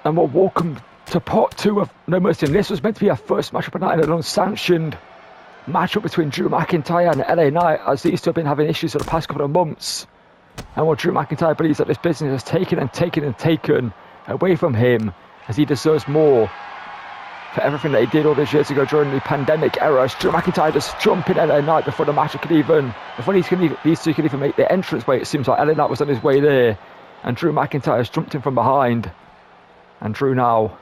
And we're welcome to part 2 of No Mercy. And this was meant to be our first matchup of the night, an unsanctioned matchup between Drew McIntyre and LA Knight, as these two have been having issues for the past couple of months. And what Drew McIntyre believes that this business has taken and taken and taken away from him, as he deserves more for everything that he did all those years ago during the pandemic era. As Drew McIntyre just jumping LA Knight before the match could even, before these two could even make their entrance way. It seems like LA Knight was on his way there, and Drew McIntyre has jumped in from behind. And Drew now,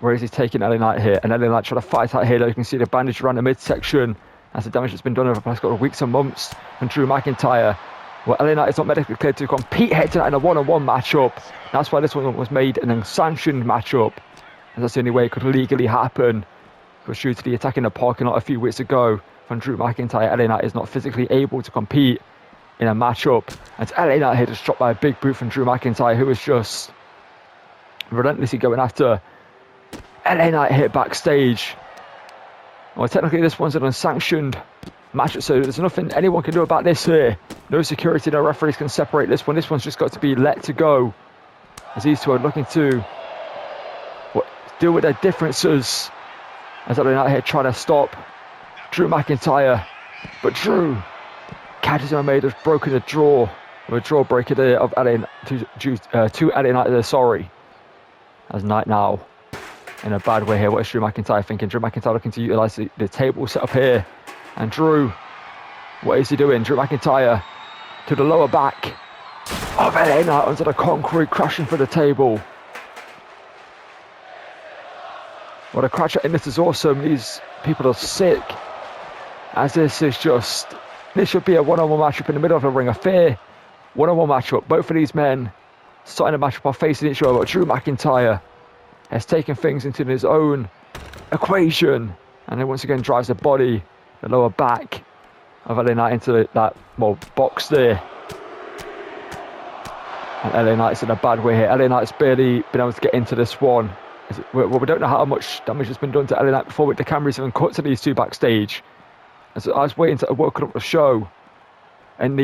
where is he taking LA Knight here? And LA Knight trying to fight out here. Though you can see the bandage around the midsection. That's the damage that's been done over the past couple of weeks and months. And Drew McIntyre, well, LA Knight is not medically cleared to compete head to head in a one-on-one matchup. That's why this one was made an unsanctioned matchup, and that's the only way it could legally happen. Because due to the attack in the parking lot a few weeks ago from Drew McIntyre, LA Knight is not physically able to compete in a matchup. And LA Knight here just dropped by a big boot from Drew McIntyre, who was just relentlessly going after LA Knight here backstage. Well, technically this one's an unsanctioned matchup, so there's nothing anyone can do about this here. No security, no referees can separate this one. This one's just got to be let to go, as these two are looking to deal with their differences. As LA Knight here trying to stop Drew McIntyre, but Drew catches him and has broken the draw, with a draw breaker there of LA to LA Knight there, sorry. As Knight now in a bad way here. What is Drew McIntyre thinking? Drew McIntyre looking to utilise the table set up here. And Drew, what is he doing? Drew McIntyre to the lower back of LA Knight onto the concrete, crashing through the table. What a crash in this is awesome. These people are sick. As this should be a one-on-one matchup in the middle of the ring. A fair one-on-one matchup. Both of these men starting a matchup are facing each other, but Drew McIntyre has taken things into his own equation, and then once again drives the body, the lower back of LA Knight into that box there. And LA Knight's in a bad way here. LA Knight's barely been able to get into this one. We don't know how much damage has been done to LA Knight before, with the cameras even cut to these two backstage. As I was waiting to work up the show in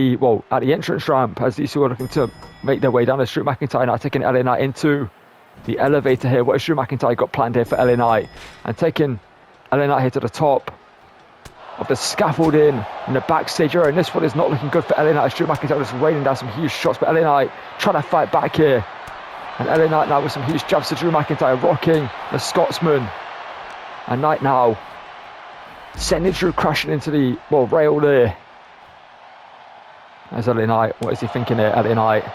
at the entrance ramp, as these two are looking to make their way down. As Drew McIntyre now taking LA Knight into the elevator here. What has Drew McIntyre got planned here for LA Knight? And taking LA Knight here to the top of the scaffolding in the backstage area. And this one is not looking good for LA Knight, as Drew McIntyre just raining down some huge shots. But LA Knight trying to fight back here. And LA Knight now with some huge jabs to Drew McIntyre, rocking the Scotsman. And Knight now sending Drew crashing into the rail there. As LA Knight, what is he thinking there? LA Knight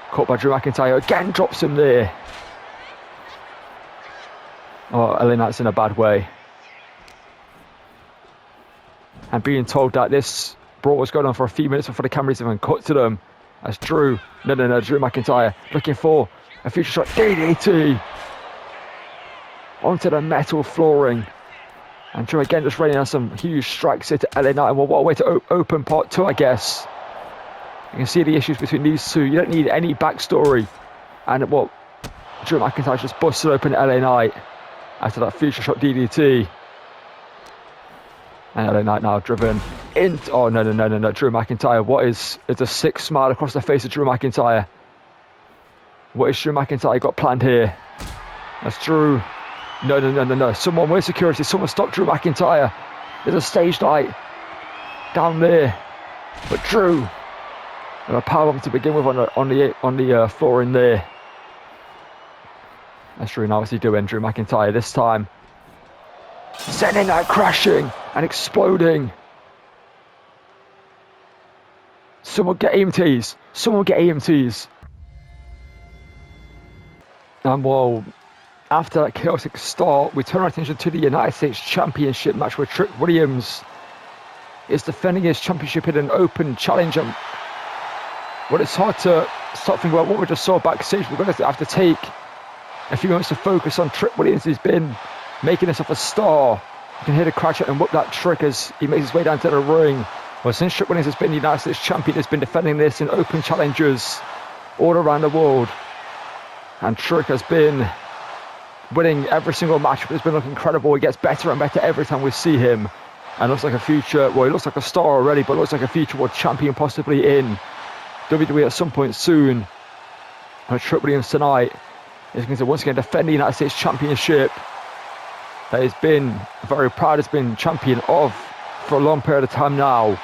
caught by Drew McIntyre, again drops him there. Oh, LA Knight's in a bad way. And being told that this brawl was going on for a few minutes before the cameras even cut to them. As Drew McIntyre looking for a future shot. DDT onto the metal flooring. And Drew again just raining on some huge strikes here to LA Knight. And what a way to open part 2, I guess. You can see the issues between these two. You don't need any backstory. And Drew McIntyre just busted open LA Knight after that future shot DDT. And LA Knight now driven in. Oh, no. Drew McIntyre. It's a sick smile across the face of Drew McIntyre. What is Drew McIntyre got planned here? That's Drew. No. Someone with security. Someone stop Drew McIntyre. There's a stage light down there. But Drew, and a power bomb to begin with on the floor in there. That's Drew now. What's he doing? Drew McIntyre this time sending that crashing and exploding. Someone get EMTs. And after that chaotic start, we turn our attention to the United States Championship match, where Trick Williams is defending his championship in an open challenge. And it's hard to stop thinking about what we just saw backstage. We're going to have to take a few moments to focus on Trick Williams. He's been making himself a star. You can hear the crowd and whoop that Trick as he makes his way down to the ring. Well, since Trick Williams has been the United States champion, he's been defending this in open challenges all around the world. And Trick has been winning every single match. It's been looking incredible. He gets better and better every time we see him. And looks like a future, he looks like a star already, but looks like a future world champion possibly in WWE at some point soon. And Trick Williams tonight is going to once again defend the United States Championship that he's been very proud has been champion of for a long period of time now.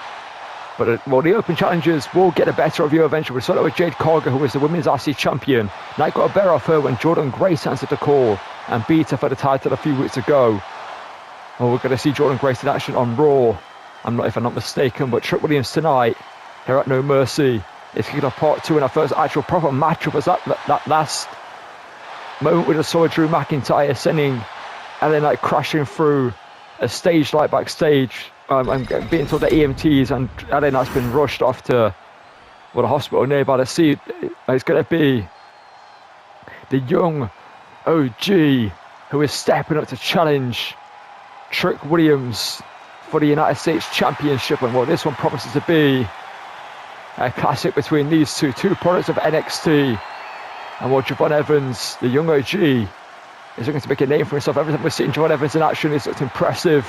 But the Open challengers will get the better of you eventually. We saw that with Jade Cargill, who was the Women's RC champion. Now got a better off her when Jordan Grace answered the call and beat her for the title a few weeks ago. Well, we're going to see Jordan Grace in action on Raw, if I'm not mistaken. But Trick Williams tonight, here at No Mercy, is kicking off part 2 in our first actual proper matchup. As that last moment we just saw Drew McIntyre sending LA Knight crashing through a stage light backstage. I'm being told that EMTs and LA Knight's been rushed off to the hospital nearby to see. It's going to be the young OG who is stepping up to challenge Trick Williams for the United States Championship. And this one promises to be a classic between these two products of NXT. And Javon Evans, the young OG, is looking to make a name for himself. Every time we're seeing Javon Evans in action, he's looked impressive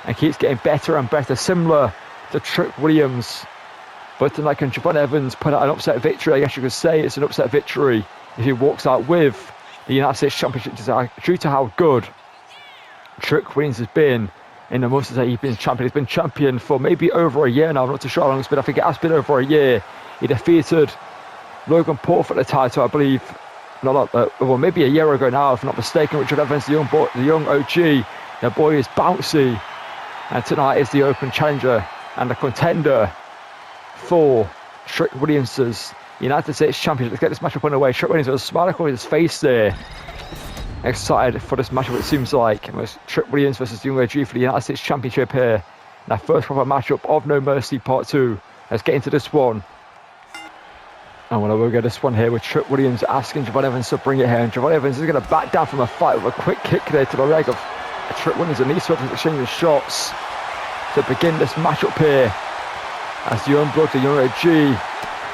and keeps getting better and better, similar to Trick Williams. But tonight, can Javon Evans put out an upset victory? I guess you could say it's an upset victory if he walks out with the United States Championship, due to how good Trick Williams has been in the months that he's been champion. He's been champion for maybe over a year now. I'm not too sure how long it's been. I think it has been over a year. He defeated Logan Paul for the title, I believe, maybe a year ago now, if I'm not mistaken. Richard Evans, the young OG, the boy is bouncy. And tonight is the Open challenger and the contender for Trick Williams' United States Championship. Let's get this matchup underway. Trick Williams with a smile across his face there. Excited for this matchup, it seems like. And it's Trick Williams versus Young OG for the United States Championship here. And our first proper matchup of No Mercy Part 2. Let's get into this one. And we'll get this one here with Trick Williams asking Javon Evans to bring it here. And Javon Evans is going to back down from a fight with a quick kick there to the leg of Trick Williams, and these two Evans exchanging shots to begin this matchup here. As the young bloke, the young OG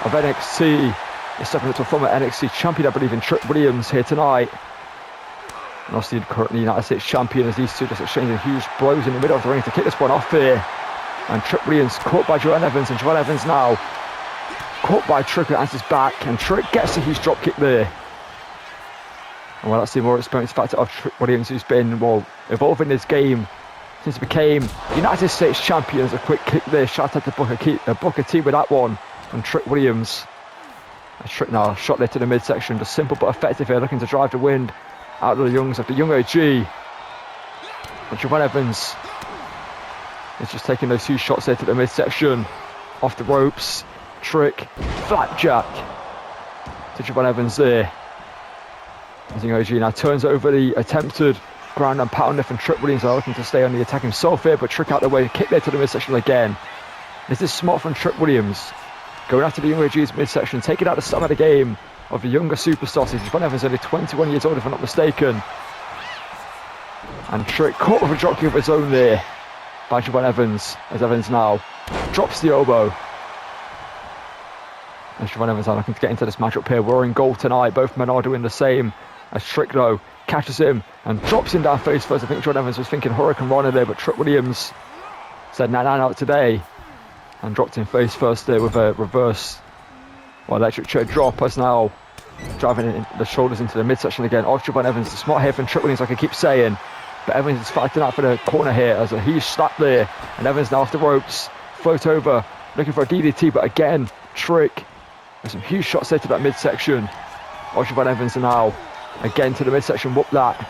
of NXT, is stepping up to a former NXT champion, I believe, in Trick Williams here tonight. And obviously currently United States champion, as these two just exchanging huge blows in the middle of the ring to kick this one off here. And Trick Williams caught by Javon Evans, and Javon Evans now caught by Trick and answers back, and Trick gets a huge drop kick there. And that's the more experienced factor of Trick Williams, who's been evolving his game since he became United States champion. As a quick kick there, shout out to Booker T with that one from Trick Williams. As Trick now shot there to the midsection, just simple but effective here, looking to drive the wind out of the young OG. And Javon Evans is just taking those two shots there to the midsection, off the ropes. Trick, flapjack to Javon Evans there. As Young OG now turns over the attempted ground and pound from Trick Williams, are looking to stay on the attack himself here, but Trick out the way, kick there to the midsection again. This is smart from Trick Williams, going after the Young OG's midsection, taking out the start of the game of the younger superstars. Javon Evans only 21 years old, if I'm not mistaken. And Trick caught with a drop kick of his own there by Javon Evans, as Evans now drops the elbow. As Javon Evans are looking to get into this matchup here. We're in goal tonight. Both men are doing the same. As Trick, though, catches him and drops him down face first. I think Javon Evans was thinking Hurricane Rana there, but Trick Williams said, nah, out today. And dropped him face first there with a reverse electric chair drop. As now driving the shoulders into the midsection again. Off Javon Evans. The smart here from Trick Williams, like I keep saying. But Evans is fighting out for the corner here as a huge slap there. And Evans now off the ropes. Float over, looking for a DDT, but again, Trick. There's some huge shots there to that midsection. Javon Evans now again to the midsection. Whoop that.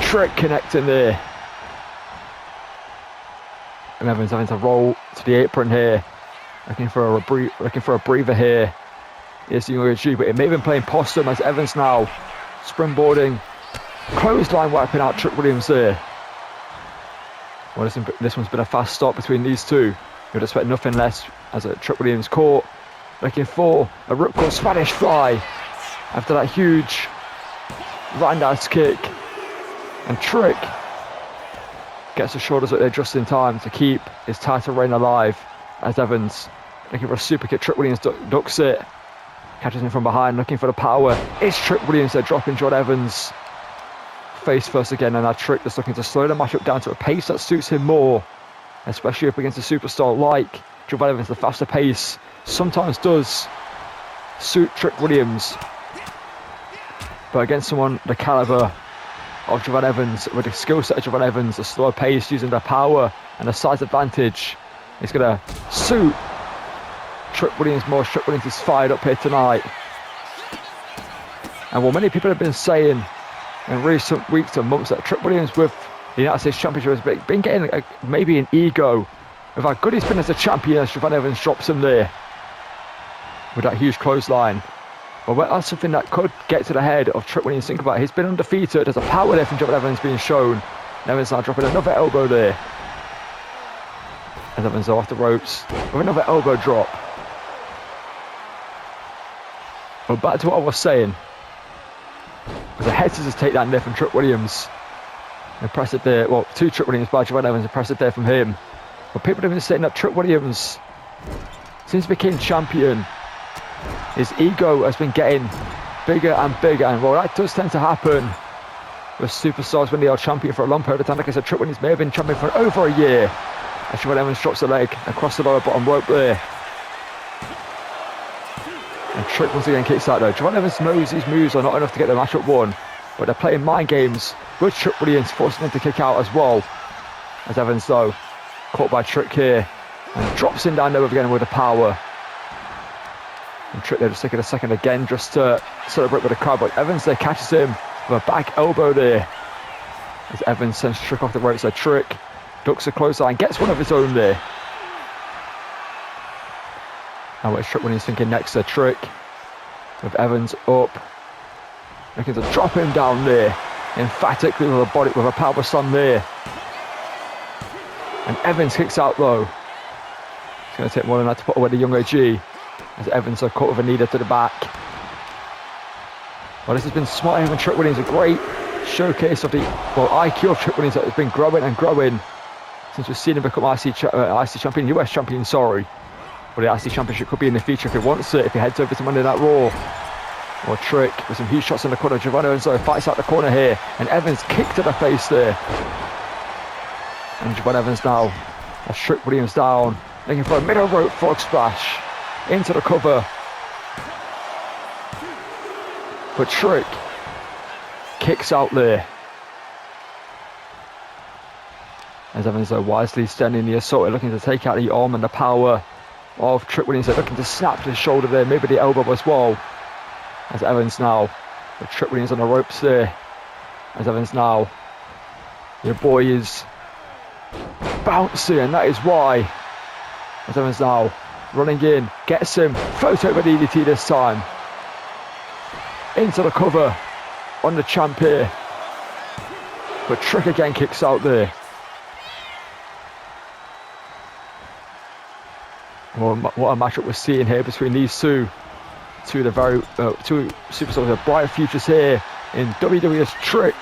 Trick connecting there. And Evans having to roll to the apron here. Looking for a breather here. Here's the UG, but it may have been playing possum as Evans now springboarding. Clothesline wiping out Trick Williams there. Well, this one's been a fast start between these two. You'd expect nothing less as a Trick Williams caught, looking for a ripcord Spanish fly after that huge roundhouse kick. And Trick gets the shoulders up there just in time to keep his title reign alive as Evans looking for a super kick. Trick Williams ducks it, catches him from behind, looking for the power. It's Trick Williams there dropping John Evans face first again, and now Trick just looking to slow the matchup down to a pace that suits him more, especially up against a superstar like Javon Evans. The faster pace sometimes does suit Trick Williams. But against someone the caliber of Javon Evans, with the skill set of Javon Evans, the slow pace, using their power and the size advantage, it's going to suit Trick Williams more. Trick Williams is fired up here tonight. And what many people have been saying in recent weeks and months, that Trick Williams with the United States Championship has been getting maybe an ego with how good he's been as a champion, as Javon Evans drops him there with that huge clothesline. But that's something that could get to the head of Trick Williams. Think about it. He's been undefeated. There's a power there from Javon Evans being shown. And Evans now dropping another elbow there. And Evans off the ropes with another elbow drop. But back to what I was saying. There's a head scissors takedown there from Trick Williams. Impressive there. Well, two Trick Williams by Javon Evans. Impressive there from him. But people have been saying that Trick Williams, since he became champion, his ego has been getting bigger and bigger. And well, that does tend to happen with superstars when they are champion for a long period of time. Like I said, Trick Williams may have been champion for over a year. As Javon Evans drops the leg across the lower bottom rope there. And Trick once again kicks out though. Javon Evans knows these moves are not enough to get the matchup won, but they're playing mind games with Trick Williams, forcing him to kick out as well. As Evans though, caught by Trick here, and drops him down there again with the power. And Trick there just taking a second again just to celebrate with the crowd, but Evans there catches him with a back elbow there. As Evans sends Trick off the ropes, so Trick ducks a clothesline, gets one of his own there. Now what's Trick Williams thinking next there? Trick with Evans up, looking to drop him down there, emphatically with a power slam there. And Evans kicks out though. It's going to take more than that to put away the young OG, as Evans are caught with a knee to the back. Well, this has been smart here from Trick Williams, a great showcase of the IQ of Trick Williams that has been growing and growing since we've seen him become IC champion, US champion, sorry. But the IC championship could be in the future if he wants it, if he heads over to Monday Night Raw. Or Trick with some huge shots in the corner. Javon Evans fights out the corner here, and Evans kick to the face there. And Javon Evans now has Trick Williams down, looking for a middle rope frog splash into the cover. But Trick kicks out there. As Evans wisely standing the assault, looking to take out the arm and the power of Trick Williams, looking to snap the shoulder there, maybe the elbow as well. As Evans now, with Trick Williams on the ropes there. As Evans now, your boy is bouncy, and that is why. As Evans now running in, gets him, float over DDT this time. Into the cover on the champ here. But Trick again kicks out there. Well, what a matchup we're seeing here between these two. Two superstars with bright futures here in WWE's Trick.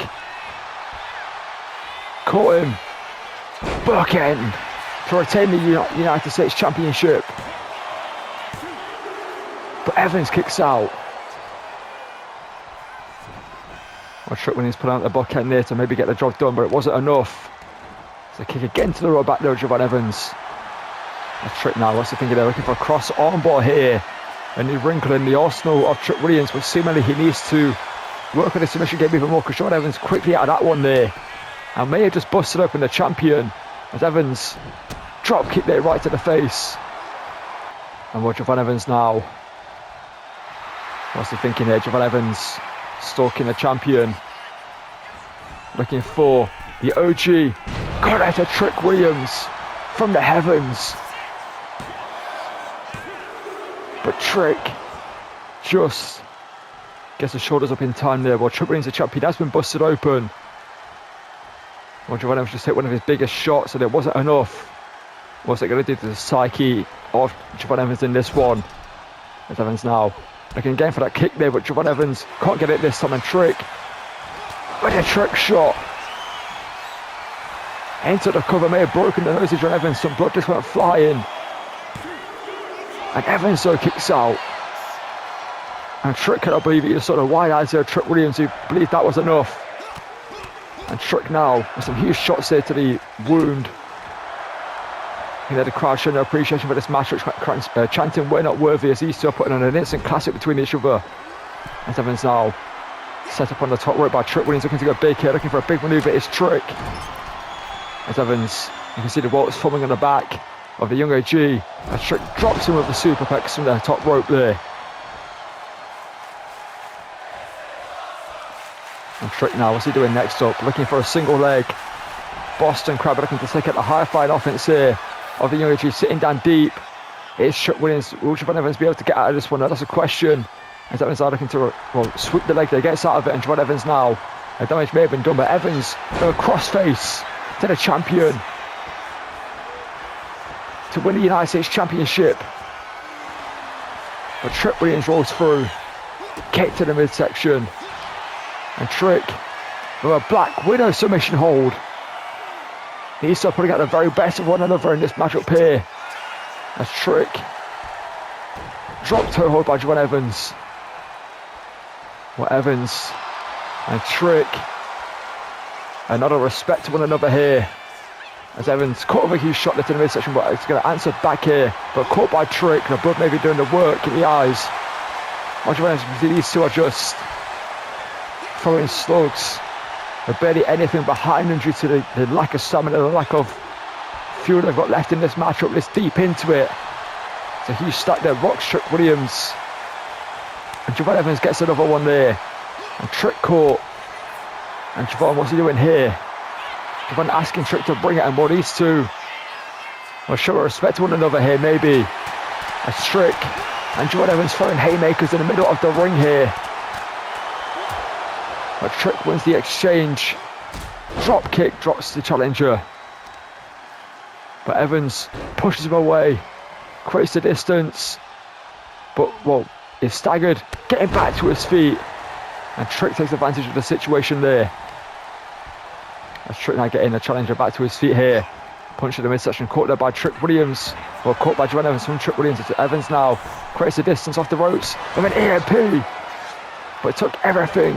Caught him. Bookend to retain the United States Championship. But Evans kicks out. Well, Trick Williams put out the bookend there to maybe get the job done, but it wasn't enough. So kick again to the road back there, Javon Evans. A Trick now, what's he thinking? They're looking for a cross armbar here. A new wrinkle in the arsenal of Trick Williams, but seemingly he needs to work on the submission game even more, because Javon Evans quickly out of that one there. And may have just busted open the champion, as Evans drop kick there right to the face. And watch Javon Evans now. What's he thinking here? Javon Evans stalking the champion. Looking for the OG. Got out of Trick Williams from the heavens. But Trick just gets the shoulders up in time there. While Trick Williams, the champion, has been busted open. Well, Javon Evans just hit one of his biggest shots, and it wasn't enough. What's it going to do to the psyche of Javon Evans in this one? As Evans now looking again for that kick there, but Javon Evans can't get it this time. And Trick with a trick shot into the cover, may have broken the nose of Javon Evans. Some blood just went flying. And Evans so kicks out. And Trick cannot believe it. You saw the wide eyes there. Trick Williams, who believed that was enough. And Trick now with some huge shots there to the wound. You know, the crowd showing their appreciation for this match, chanting "We're not worthy," as these two are putting on an instant classic between each other. As Evans now Set up on the top rope by Trick Williams, looking to go big here, looking for a big manoeuvre. It's Trick. As Evans, you can see the ropes forming on the back of the young AG. As Trick drops him with the superplex from the top rope there. And Trick now, what's he doing next up? Looking for a single leg. Boston Crab looking to take out the high flying offense here of the young AG, sitting down deep. It's Trick Williams. Will Javon Evans be able to get out of this one? That's a question. As Evans are looking to sweep the leg there, gets out of it, and Javon Evans now. The damage may have been done, but Evans with a crossface to the champion to win the United States Championship. But Trick Williams rolls through, kick to the midsection, and Trick with a Black Widow submission hold. He's still putting out the very best of one another in this matchup here. As Trick drop toe hold by Javon Evans. Well, Evans and Trick, another respect to one another here. As Evans caught with a huge shot left in the midsection, but it's going to answer back here. But caught by Trick, the blood may be doing the work in the eyes. Javon Evans, these two are just throwing slugs. They're barely anything behind them due to the lack of stamina, the lack of fuel they've got left in this matchup, this deep into it. It's a huge stack there, rocks Trick Williams. And Javon Evans gets another one there. And Trick caught. And Javon, what's he doing here? Javon asking Trick to bring it, and these two will show respect to one another here, maybe. As Trick and Javon Evans throwing haymakers in the middle of the ring here. But Trick wins the exchange. Drop kick drops the challenger. But Evans pushes him away, creates the distance. But, is staggered, getting back to his feet. And Trick takes advantage of the situation there. As Trick now getting the challenger back to his feet here. Punch in the midsection, caught there by Trick Williams. Caught by Javon Evans from Trick Williams. It's Evans now, creates the distance off the ropes with an EMP. But it took everything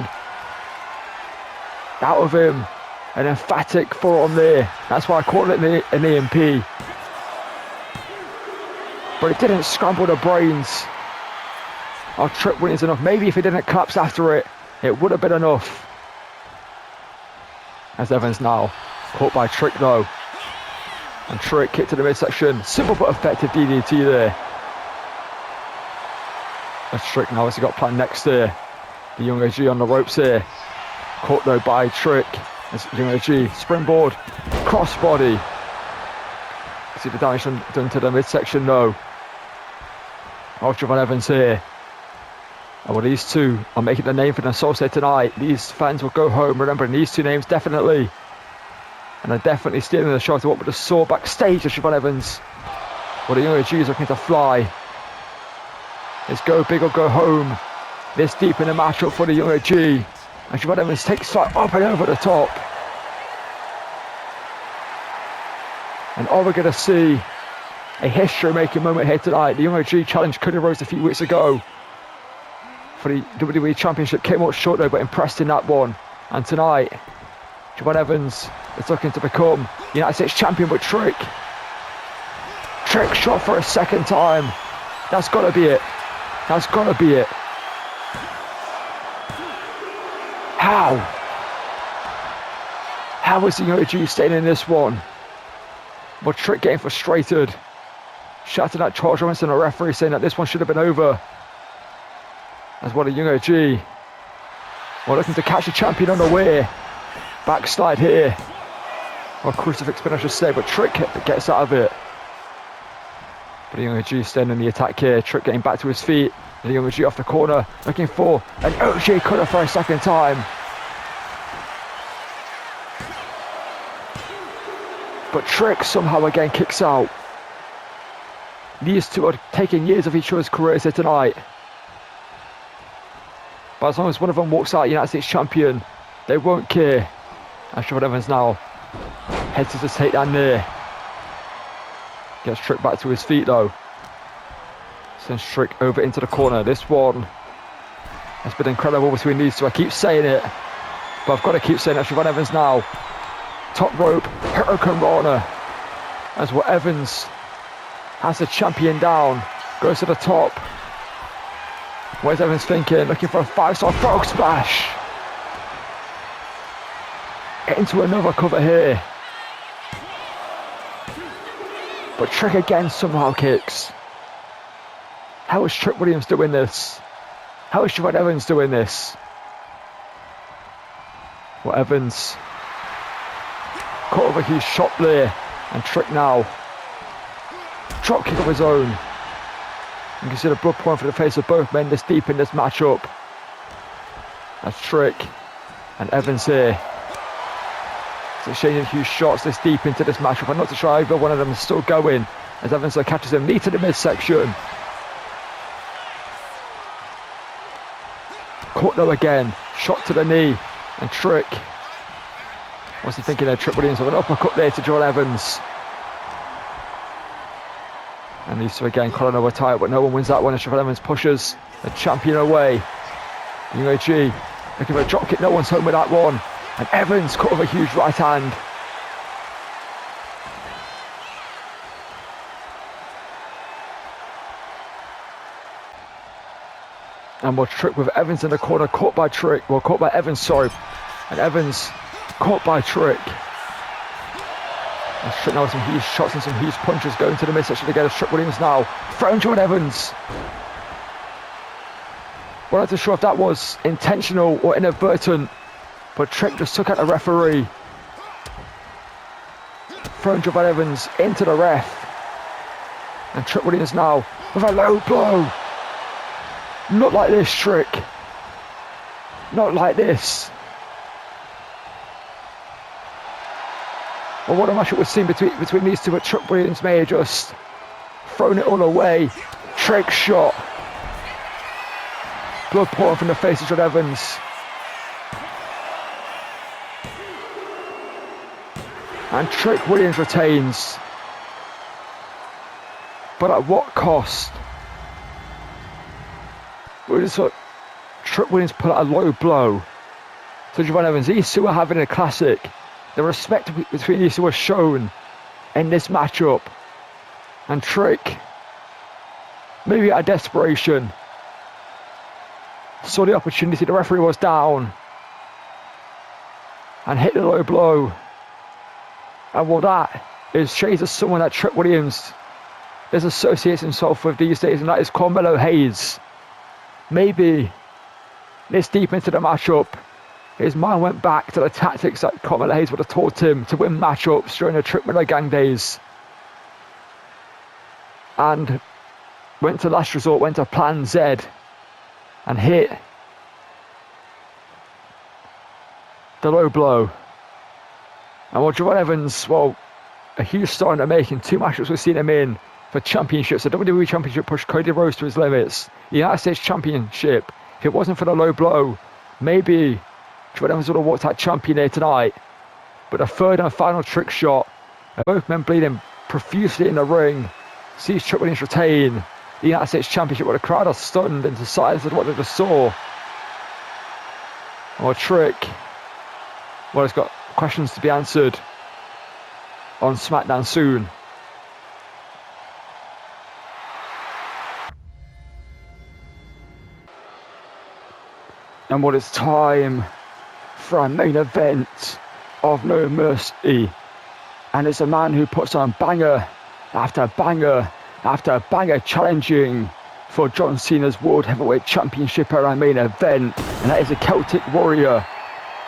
out of him. An emphatic forearm there. That's why I call it an EMP. But it didn't scramble the brains of Trick Williams enough. Maybe if he didn't collapse after it, it would have been enough. As Evans now caught by Trick though. And Trick kick to the midsection. Simple but effective DDT there. As Trick now has got planned next there. The young AG on the ropes here. Caught though by Trick. As young AG springboard, crossbody. See the damage done to the midsection though. Of Javon Evans here. And these two are making the name for themselves here tonight. These fans will go home remembering these two names definitely. And they're definitely stealing the show to what we just saw backstage of Javon Evans. The young AG is looking to fly. It's go big or go home. This deep in the matchup for the young AG. And Javon Evans takes flight up and over the top. And all we're going to see, a history-making moment here tonight. The young AG challenge Cody Rhodes a few weeks ago for the WWE Championship. Came up short though, but impressed in that one. And tonight, Javon Evans is looking to become United States Champion with Trick. Trick shot for a second time. That's got to be it. That's got to be it. How? How is the young AG staying in this one? But Trick getting frustrated. Shouting at Charles Robinson, a referee, saying that this one should have been over. As the young AG looking to catch the champion on the way. Backslide here. Or crucifix spin, I should say, but Trick gets out of it. But the young AG staying in the attack here. Trick getting back to his feet. The young AG off the corner, looking for an OG cutter for a second time. But Trick somehow again kicks out. These two are taking years of each other's careers here tonight. But as long as one of them walks out United States Champion, they won't care. And Javon Evans now heads to the takedown there. Gets Trick back to his feet though. Sends Trick over into the corner. This one has been incredible between these two. I keep saying it, but I've got to keep saying it. Javon Evans now. Top rope, Hurricane Rana. As Evans has the champion down. Goes to the top. Where's Evans thinking? Looking for a 5-star frog splash. into another cover here. But Trick again somehow kicks. How is Trick Williams doing this? How is Javon Evans doing this? Well, Evans caught over a huge shot there, and Trick now drop kick of his own. You can see the blood pouring for the face of both men this deep in this matchup. That's Trick and Evans here. So exchanging huge shots this deep into this matchup. I'm not too sure either one of them is still going as Evans catches him knee to the midsection. Caught though again, shot to the knee, and Trick. What's he thinking there? Trick Williams with an uppercut there to John Evans. And these two again, collar over tight, but no one wins that one as John Evans pushes the champion away. UAG looking for a drop kick, no one's home with that one. And Evans caught with a huge right hand. And we'll Trick with Evans in the corner, caught by Trick. Well, caught by Evans, sorry. And Evans caught by Trick. And Trick now with some huge shots and some huge punches going to the midsection together. Trick Williams now throwing John Evans. We're not too sure if that was intentional or inadvertent, but Trick just took out the referee. Throwing Javon Evans into the ref. And Trick Williams now with a low blow. Not like this, Trick. Not like this. Well, what a matchup we've seen between these two, but Trick Williams may have just thrown it all away. Trick shot. Blood pouring from the face of John Evans. And Trick Williams retains. But at what cost? We just saw Trick Williams put out a low blow to Javon Evans. These two are having a classic. The respect between these two was shown in this matchup. And Trick, maybe out of desperation, saw the opportunity. The referee was down and hit the low blow. And well, that is shades of someone that Trick Williams associates himself with these days, and that is Carmelo Hayes. Maybe this deep into the matchup, his mind went back to the tactics that Carmelo Hayes would have taught him to win matchups during the Trick Miller Gang days. And went to last resort, went to plan Z and hit the low blow. And while Javon Evans, well, a huge star in the making, 2 matchups we've seen him in for championships. The WWE Championship pushed Cody Rhodes to his limits. The United States Championship, if it wasn't for the low blow, maybe Javon Evans would have walked out champion here tonight. But the third and final trick shot, both men bleeding profusely in the ring, sees Trick Williams retain the United States Championship, but the crowd are stunned into silence at what they just saw. Or Trick, well, he's got questions to be answered on SmackDown soon. And what it's time for our main event of No Mercy. And it's a man who puts on banger after banger after banger, challenging for John Cena's World Heavyweight Championship at our main event. And that is a Celtic Warrior,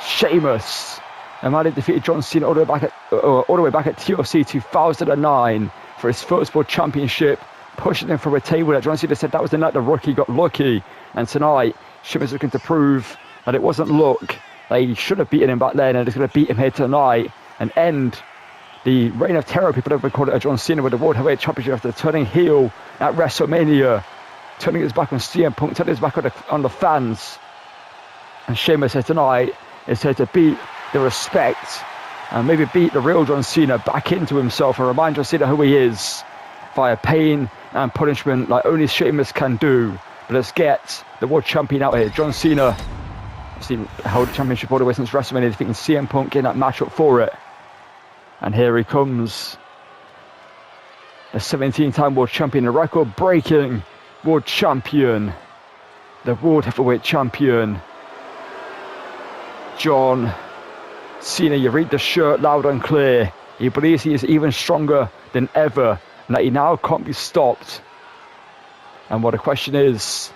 Sheamus. A man who defeated John Cena all the way back at TLC 2009 for his first World Championship, pushing him from a table that John Cena said that was the night the rookie got lucky. And tonight, Sheamus is looking to prove that it wasn't luck, that he should have beaten him back then, and he's going to beat him here tonight and end the reign of terror people have recorded at John Cena with the World Heavyweight Championship after turning heel at WrestleMania, turning his back on CM Punk, turning his back on the fans. And Sheamus here tonight is here to beat the respect and maybe beat the real John Cena back into himself and remind John Cena who he is via pain and punishment like only Sheamus can do. But let's get the world champion out here. John Cena obviously held the championship all the way since WrestleMania, defeating CM Punk in that matchup for it. And here he comes, the 17-time world champion, the record-breaking world champion, the world heavyweight champion, John Cena, you read the shirt loud and clear. He believes he is even stronger than ever and that he now can't be stopped. And what the question is,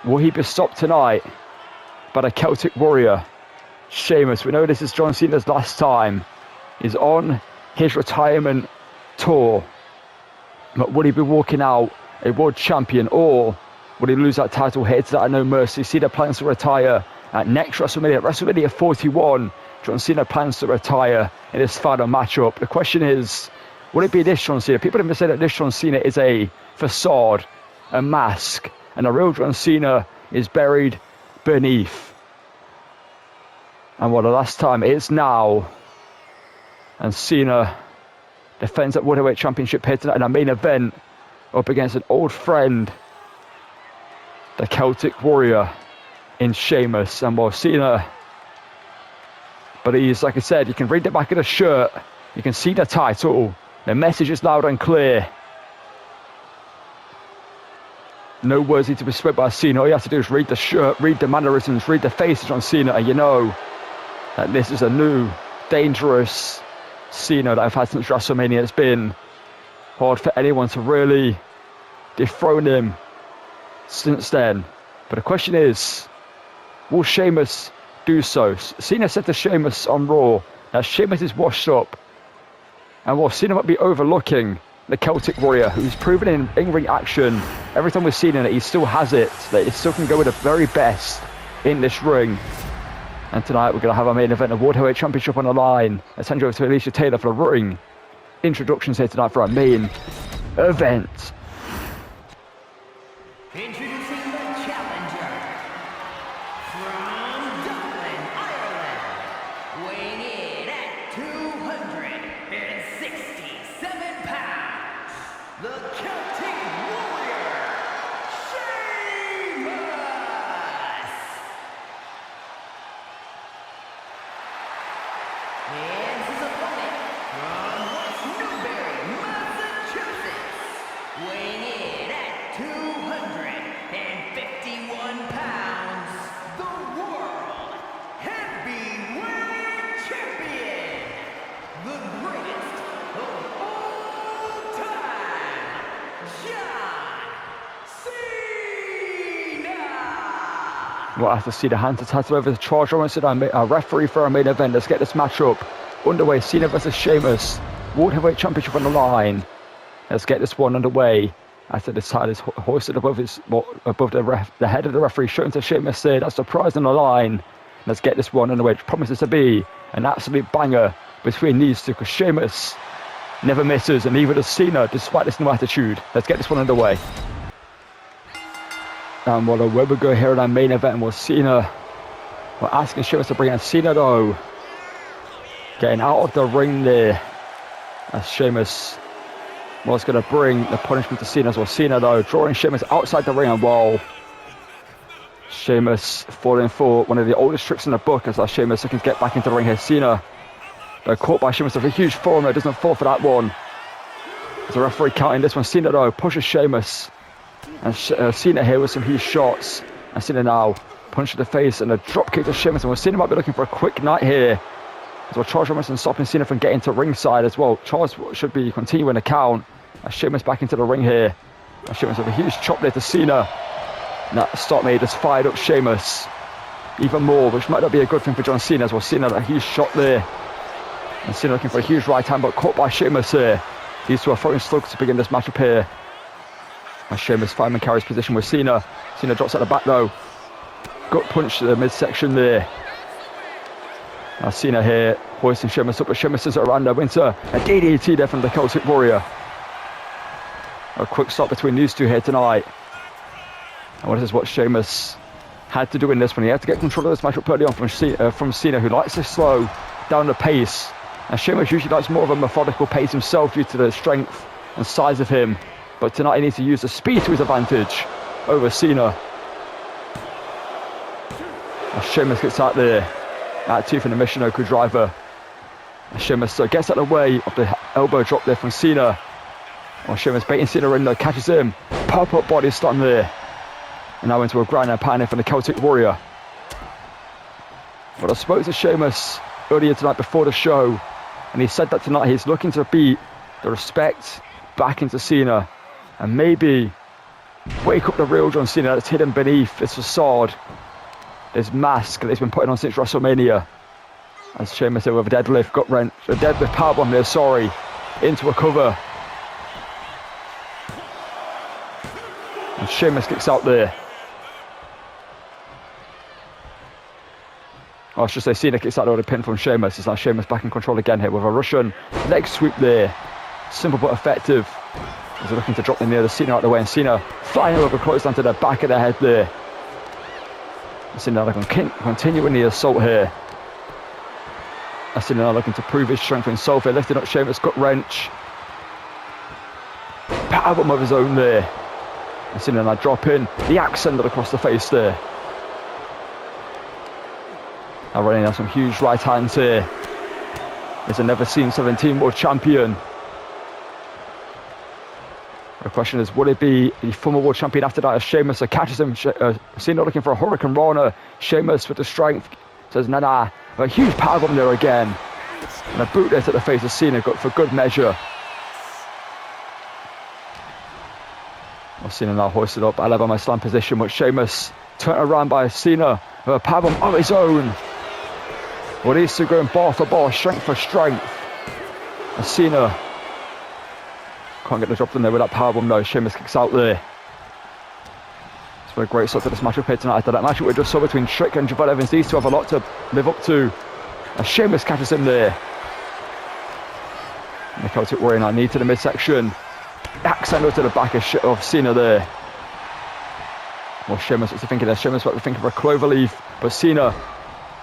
will he be stopped tonight by the Celtic Warrior, Sheamus? We know this is John Cena's last time. He's on his retirement tour. But will he be walking out a world champion, or will he lose that title here to that No Mercy? Cena plans to retire at next WrestleMania. WrestleMania 41, John Cena plans to retire in his final matchup. The question is, will it be this John Cena? People have said that this John Cena is a facade, a mask, and the real John Cena is buried beneath. And what the last time is now. And Cena defends that World Heavyweight Championship here tonight in a main event up against an old friend, the Celtic Warrior in Sheamus. And while Cena, but he's, like I said, you can read the back of the shirt, you can see the title, the message is loud and clear. No words need to be spoken by Cena. All you have to do is read the shirt, read the mannerisms, read the faces on Cena, and you know that this is a new, dangerous Cena that I've had since WrestleMania. It's been hard for anyone to really dethrone him since then. But the question is, will Sheamus do so? Cena said to Sheamus on Raw that Sheamus is washed up. And while Cena might be overlooking the Celtic Warrior, who's proven in in-ring action every time we've seen him that he still has it, that he still can go with the very best in this ring. And tonight we're going to have our main event, a World Heavyweight Championship on the line. Let's hand you over to Alicia Taylor for the ring introductions here tonight for our main event. Introducing the challenger from Dublin, Ireland, weighing in at 267 pounds, the Celtic Warrior, Sheamus. And his opponent from West Newbury, Massachusetts, weighing in at 251 pounds, the World Heavyweight Champion, the greatest of all time, John Cena. We'll have to see the hand to title over to Charles Robinson, our referee for our main event. Let's get this matchup underway. Cena versus Sheamus, World Heavyweight Championship on the line. Let's get this one underway. After this title is hoisted above the head of the referee, showing to Sheamus there. That's the prize on the line. Let's get this one underway, which promises to be an absolute banger between these two, because Sheamus never misses, and neither does Cena, despite this new attitude. Let's get this one underway. And what a way we go here in our main event was Cena. We're asking Sheamus to bring in Cena though, getting out of the ring there, as Sheamus was going to bring the punishment to Cena as well. Cena though drawing Sheamus outside the ring, and while Sheamus falling for one of the oldest tricks in the book, as Sheamus looking to get back into the ring here. Cena though caught by Sheamus with a huge forearm, doesn't fall for that one. As the referee counting this one, Cena though pushes Sheamus, and Cena here with some huge shots, and Cena now punch to the face and a drop kick to Sheamus, and Cena might be looking for a quick night here. As well, Charles Robinson stopping Cena from getting to ringside as well. Charles should be continuing the count. As Sheamus back into the ring here. As Sheamus with a huge chop there to Cena. And that stop made has fired up Sheamus even more, which might not be a good thing for John Cena as well. Cena a huge shot there. And Cena looking for a huge right hand, but caught by Sheamus here. These two are throwing slugs to begin this matchup here. As Sheamus fireman carries position with Cena. Cena drops at the back though. Gut punch to the midsection there. Now Cena here hoisting Sheamus up, but Sheamus is around the winter. A DDT there from the Celtic Warrior. A quick stop between these two here tonight. And this is what Sheamus had to do in this one. He had to get control of this matchup early on from Cena, who likes to slow down the pace. And Sheamus usually likes more of a methodical pace himself due to the strength and size of him. But tonight he needs to use the speed to his advantage over Cena. And Sheamus gets out there. At two from the Michinoku driver. And Sheamus gets out of the way of the elbow drop there from Cena. Well, Sheamus baiting Cena in there, catches him. Pop-up body stun there. And now into a ground and pound from the Celtic Warrior. But I spoke to Sheamus earlier tonight before the show, and he said that tonight he's looking to beat the respect back into Cena, and maybe wake up the real John Cena that's hidden beneath this facade, this mask that he's been putting on since WrestleMania. As Sheamus here with a deadlift, gut wrench, a deadlift powerbomb there, sorry, into a cover. And Sheamus kicks out there. Oh, I should say Cena kicks out there with a pin from Sheamus. It's now Sheamus back in control again here with a Russian leg sweep there. Simple but effective. As they're looking to drop the near the Cena out of the way, and Cena flying over close down to the back of the head there. And Cena continuing the assault here. And Cena now looking to prove his strength in Sophie, lifting up Sheamus, gut wrench. Powerbomb of his own there. And Cena now dropping the axe handle across the face there. Now running out some huge right hands here. Is a never seen 17 world champion. The question is, would it be the former world champion after that as Sheamus catches him? Cena looking for a Hurricane Rana. Sheamus with the strength says nah. A huge powerbomb there again. And a boot there to the face of Cena for good measure. Well, Cena now hoisted up Alabama slam position, but Sheamus turned around by Cena with a powerbomb of his own. Well, these two going bar for bar, strength for strength. And Cena can't get the drop in there with that powerbomb though. Sheamus kicks out there. It's been a great start to this matchup here tonight. After that matchup we just saw between Trick and Javon Evans, these two have a lot to live up to. And Sheamus catches him there. The Celtic Warrior now knee to the midsection. Axe handle to the back of Cena there. Well, Sheamus, what's he thinking there? Sheamus about to think of a cloverleaf, but Cena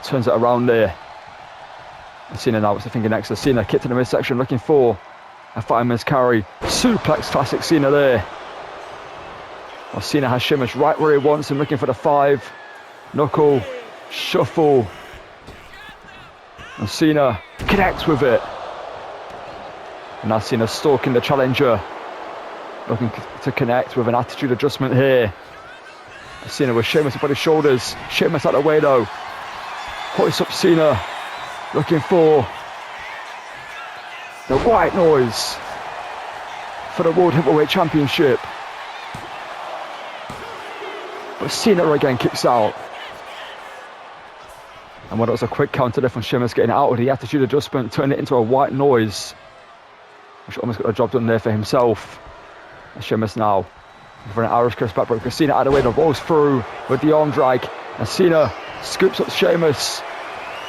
turns it around there. And Cena now what's he thinking next? Cena kick to the midsection, looking for a fireman's carry. Suplex classic Cena there. Well, Cena has Sheamus right where he wants him, looking for the 5. Knuckle, shuffle. And Cena connects with it. And now Cena stalking the challenger. Looking to connect with an attitude adjustment here. Cena with Sheamus up on his shoulders. Sheamus out of the way though. Hoists up Cena. Looking for the white noise for the World Heavyweight Championship. But Cena again kicks out. And when it was a quick counter there from Sheamus getting out of the attitude adjustment, turning it into a white noise. Which almost got a job done there for himself. And Sheamus now for an Irish curse backbreaker. Cena out of the way, the rolls through with the arm drag. And Cena scoops up Sheamus.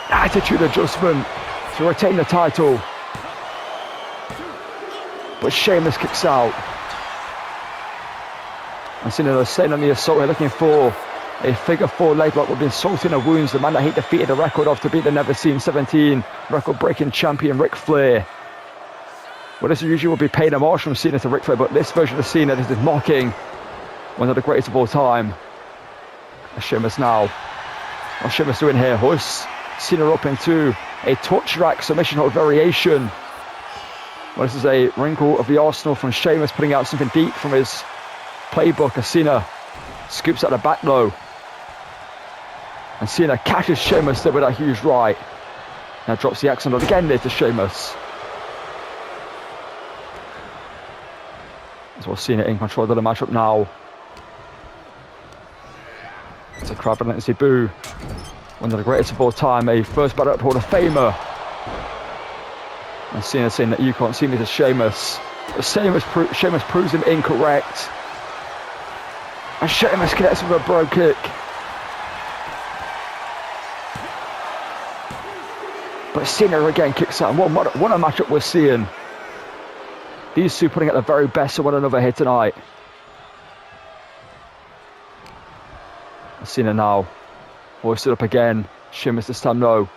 Attitude adjustment to retain the title. But Sheamus kicks out. And Cena staying on the assault here, looking for a figure 4 leg lock with the insulting of wounds. The man that he defeated the record of to beat the never seen 17 record breaking champion Ric Flair. Well, this usually would be paying homage from Cena to Ric Flair, but this version of Cena, this is mocking one of the greatest of all time. And Sheamus now. What's Sheamus doing here? Hoists Cena up into a touch rack submission hold variation. Well, this is a wrinkle of the arsenal from Sheamus, putting out something deep from his playbook as Cena scoops out the back low. And Cena catches Sheamus there with that huge right. Now drops the axe handle again there to Sheamus. As well, Cena in control of the matchup now. It's a crowd relentlessly boo. One of the greatest of all time, a first ballot Hall of Famer. And Cena saying that you can't see me to Sheamus. But Sheamus proves him incorrect. And Sheamus connects with a bro kick. But Cena again kicks out. And what a matchup we're seeing. These two putting at the very best of one another here tonight. Cena now hoisted up again. Sheamus this time no.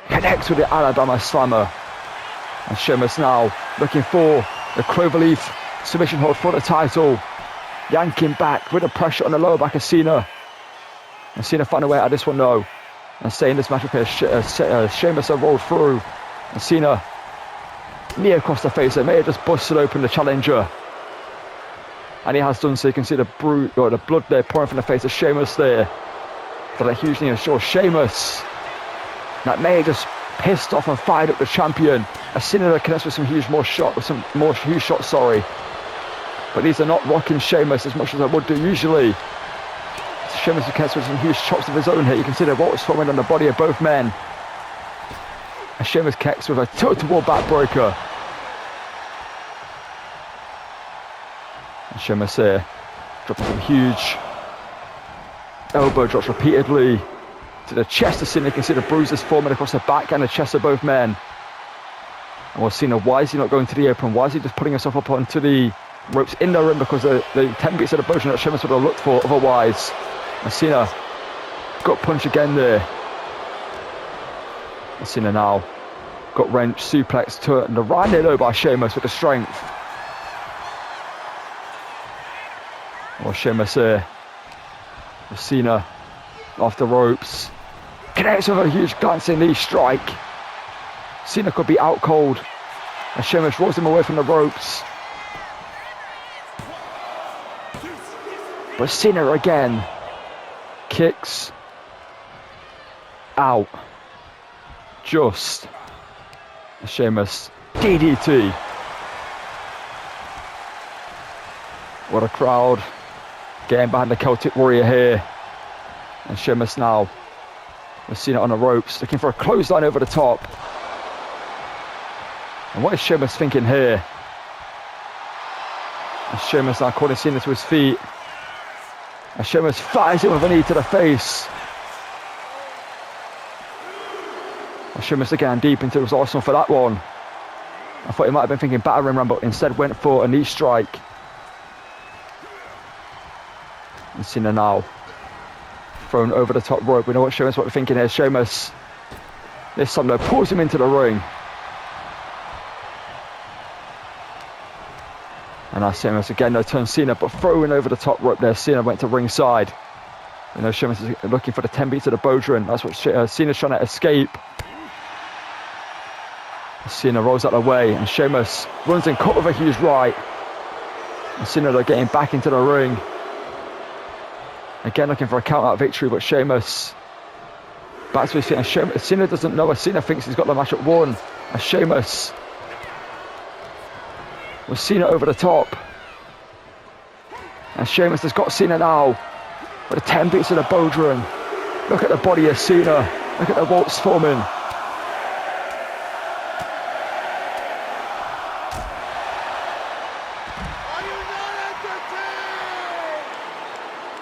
Connects with the Alabama Slammer. And Sheamus now looking for the cloverleaf submission hold for the title. Yanking back with the pressure on the lower back of Cena. And Cena finding a way out of this one though. And staying this matchup here. Sheamus have rolled through. And Cena knee across the face. They may have just busted open the challenger. And he has done so. You can see the blood there pouring from the face of Sheamus there. For that huge knee on shore. Sheamus. That may have just pissed off and fired up the champion. As Cena connects with some huge shots, sorry. But these are not rocking Sheamus as much as I would do usually. Sheamus connects with some huge chops of his own here. You can see the bolts forming on the body of both men. And Sheamus connects with a total backbreaker. And Sheamus here dropping some huge elbow drops repeatedly to the chest of Cena. You can see the bruises forming across the back and the chest of both men. And we're seeing why is he not going to the apron? Why is he just putting himself up onto the ropes in the ring? Because the 10 beats of the Bojan that Sheamus would have looked for otherwise. And Cena got punched again there. And Cena now got wrench, suplex, turned the right low by Sheamus with the strength. Well, Sheamus here. Cena off the ropes. Connects with a huge glancing knee strike. Cena could be out cold. And Sheamus rolls him away from the ropes. But Cena again kicks out. Just Sheamus DDT. What a crowd getting behind the Celtic Warrior here. And Sheamus now, we've seen it on the ropes, looking for a clothesline over the top. And what is Sheamus thinking here? And Sheamus now calling Cena to his feet. And Sheamus fires him with a knee to the face. And Sheamus again deep into his arsenal for that one. I thought he might have been thinking battering ram, but instead went for a knee strike. And Cena now thrown over the top rope. We know what Sheamus what we're thinking here. Sheamus this time though pulls him into the ring. And now Sheamus again though turns Cena, but throwing over the top rope there. Cena went to ringside. You know Sheamus is looking for the 10 beats of the Bodhrán. That's what Cena's trying to escape. Cena rolls out of the way and Sheamus runs and cut with a huge right. And Cena though getting back into the ring. Again looking for a count out victory, but Sheamus back to his feet. And Cena doesn't know. Cena thinks he's got the match at one. And Sheamus with Cena over the top. And Sheamus has got Cena now with the 10 beats of the Bodhrán. Look at the body of Cena. Look at the waltz forming.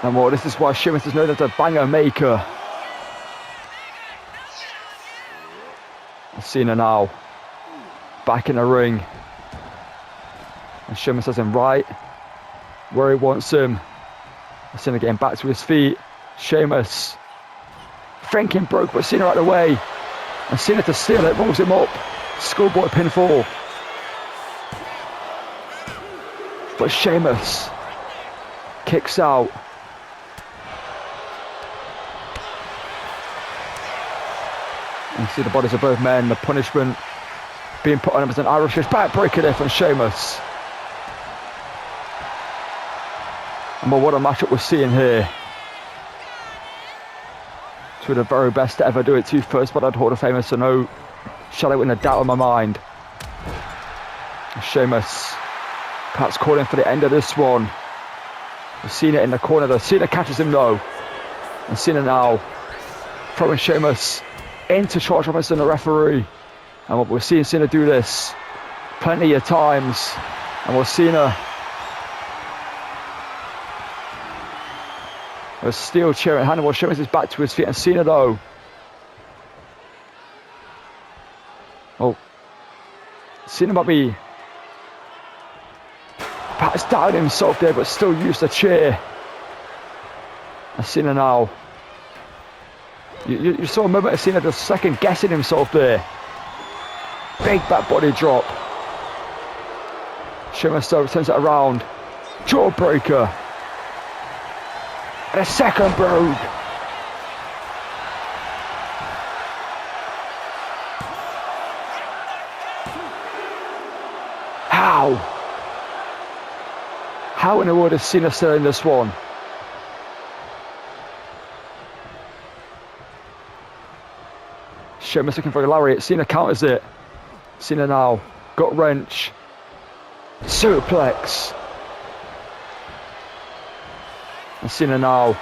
And well, this is why Sheamus is known as a banger maker. Cena now back in the ring. And Sheamus has him right where he wants him. Cena getting back to his feet. Sheamus thinking broke, but Cena out of the way. And Cena to steal it, rolls him up. Schoolboy pinfall. But Sheamus kicks out. You see the bodies of both men, the punishment being put on him as an Irish backbreaker there from Sheamus. And well, what a matchup we're seeing here. Two of the very best to ever do it. Two first blood Hall of Famers, so no shadow in a doubt in my mind. Sheamus perhaps calling for the end of this one. We've seen it in the corner though. Cena catches him though. And Cena now throwing Sheamus into charge offense and the referee. And we're seeing Cena do this plenty of times. And we're Cena a steel chair in hand. While Sheamus is back to his feet. And Cena though, oh, Cena might be perhaps doubting himself there, but still used the chair. And Cena now, you saw a moment of Cena just second guessing himself there. Big back body drop. Sheamus still turns it around. Jawbreaker. And a second brogue. How? How in the world is Cena still in this one? Sheamus looking for a lariat. Cena counters it. Cena now. Gut wrench. Suplex. And Cena now.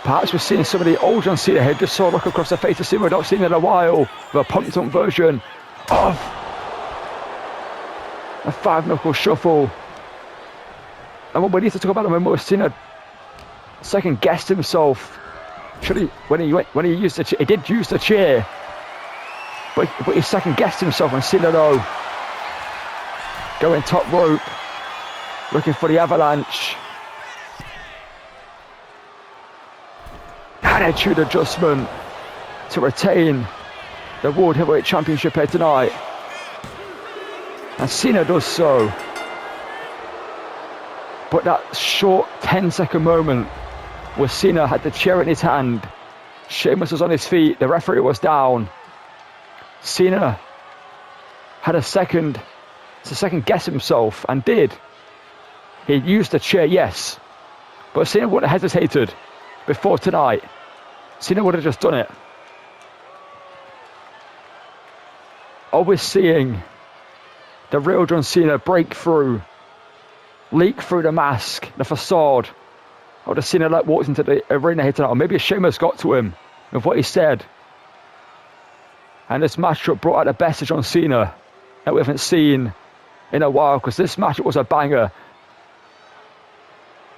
Perhaps we're seeing some of the old John Cena here. Just saw a look across the face of Cena we've not seen in a while. With a pumped up version of a 5-knuckle shuffle. And what we need to talk about the moment was Cena second guessed himself. Should he, when he used the chair, he did use the chair. But he second guessed himself, and Cena though going top rope, looking for the avalanche. Attitude adjustment to retain the World Heavyweight Championship here tonight. And Cena does so. But that short 10-second moment where Cena had the chair in his hand, Sheamus was on his feet, the referee was down. Cena had a second to second guess himself, and did. He used the chair, yes. But Cena wouldn't have hesitated before tonight. Cena would have just done it. Always seeing the real John Cena break through, leak through the mask, the facade. Or does Cena like walks into the arena here tonight? Or maybe Sheamus got to him with what he said. And this matchup brought out the best of John Cena that we haven't seen in a while, because this matchup was a banger.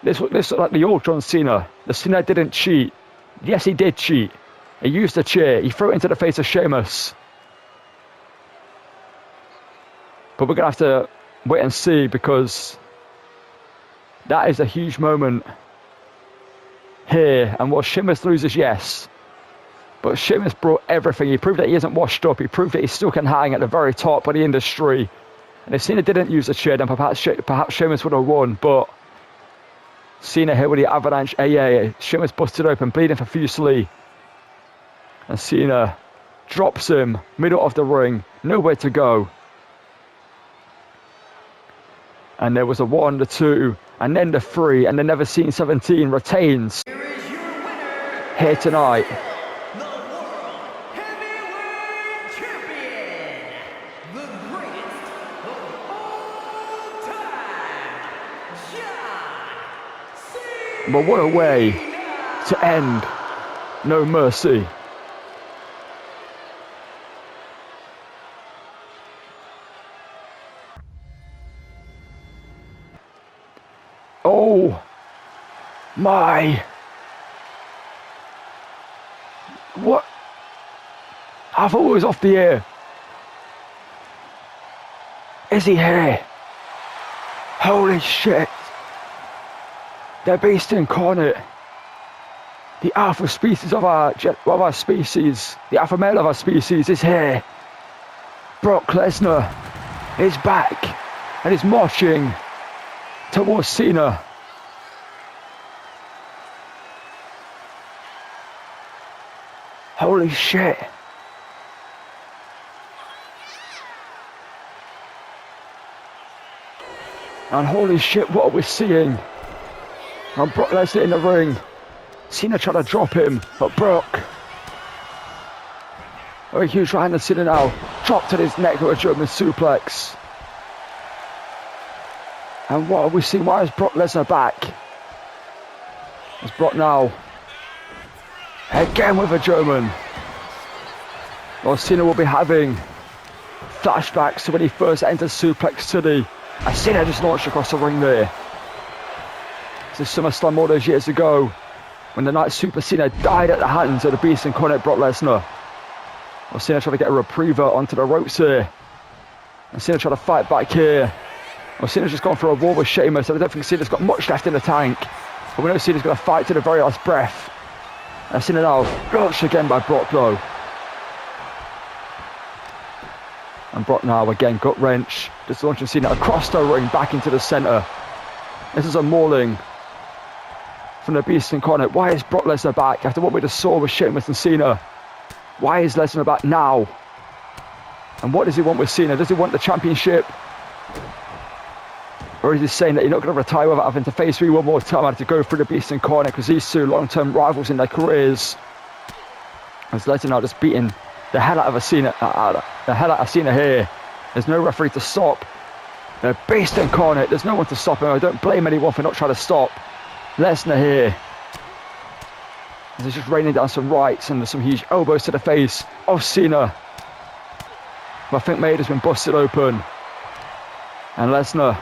This looked like the old John Cena. The Cena didn't cheat. Yes, he did cheat. He used the chair. He threw it into the face of Sheamus. But we're going to have to wait and see, because that is a huge moment here. And what Sheamus loses, yes. But Sheamus brought everything. He proved that he isn't washed up. He proved that he still can hang at the very top of the industry. And if Cena didn't use the chair, then perhaps Sheamus would have won. But Cena here with the avalanche AA. Sheamus busted open, bleeding profusely. And Cena drops him, middle of the ring, nowhere to go. And there was a 1, the 2, and then the 3, and the never seen 17 retains here tonight. The World Heavyweight Champion, the greatest of all time, John Cena. But what a way to end No Mercy. Oh my. What? I thought it was off the air. Is he here? Holy shit. The beast incarnate. The alpha species of our species. The alpha male of our species is here. Brock Lesnar is back and is marching towards Cena. Holy shit. And holy shit, what are we seeing? And Brock Lesnar in the ring. Cena trying to drop him, but Brock. Oh, a huge right hand to Cena now. Dropped to his neck with a German suplex. And what are we seeing? Why is Brock Lesnar back? It's Brock now. Again with a German. Well, Cena will be having flashbacks to when he first entered Suplex City. And Cena just launched across the ring there. This is SummerSlam all those years ago, when the Night Super Cena died at the hands of the Beast incarnate Brock Lesnar. Well, Cena trying to get a repriever onto the ropes here. And Cena trying to fight back here. Well, Cena's just gone for a war with Sheamus, so I don't think Cena's got much left in the tank. But we know Cena's going to fight to the very last breath. And Cena now launched again by Brock though. And Brock now again, gut wrench. Just launching Cena across the ring, back into the centre. This is a mauling from the Beast incarnate. Why is Brock Lesnar back after what we just saw with Sheamus and Cena? Why is Lesnar back now? And what does he want with Cena? Does he want the championship? Or is he saying that you're not going to retire without having to face me one more time? I have to go through the Beast incarnate because these two long-term rivals in their careers. As Lesnar now just beating the hell out of Cena here. There's no referee to stop. The beast incarnate. There's no one to stop him. I don't blame anyone for not trying to stop Lesnar here. He's just raining down some rights and there's some huge elbows to the face of Cena. I think Maid has been busted open. And Lesnar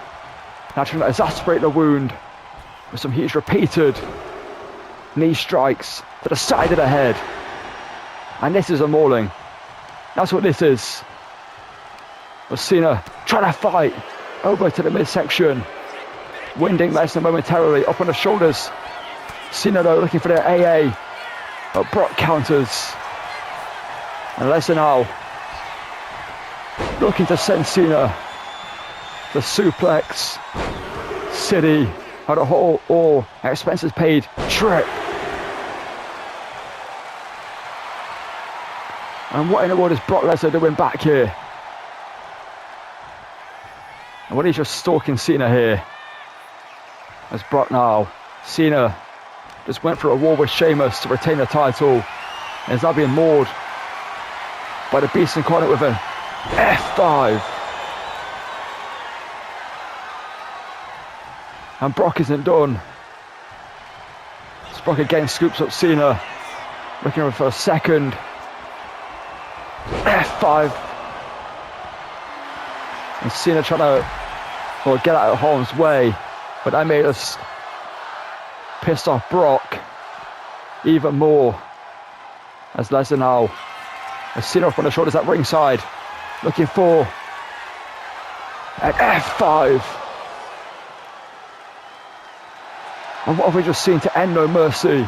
now trying to exacerbate the wound with some huge repeated knee strikes to the side of the head. And this is a mauling. That's what this is. But Cena trying to fight. Elbow to the midsection. Winding Lesnar momentarily up on the shoulders. Cena though looking for the AA. But Brock counters. And Lesnar now looking to send Cena the suplex city on a whole all expenses paid trip. And what in the world is Brock Lesnar doing back here? And what he's just stalking Cena here. As Brock now, Cena just went for a war with Sheamus to retain the title. And is now being mauled by the Beast Incarnate with an F5. And Brock isn't done. As Brock again scoops up Cena, looking for a second F5. And Cena trying to get out of harm's way, but that made us pissed off Brock even more. As Lesnar now has Cena up on the shoulders at ringside, looking for an F5. And what have we just seen to end No Mercy?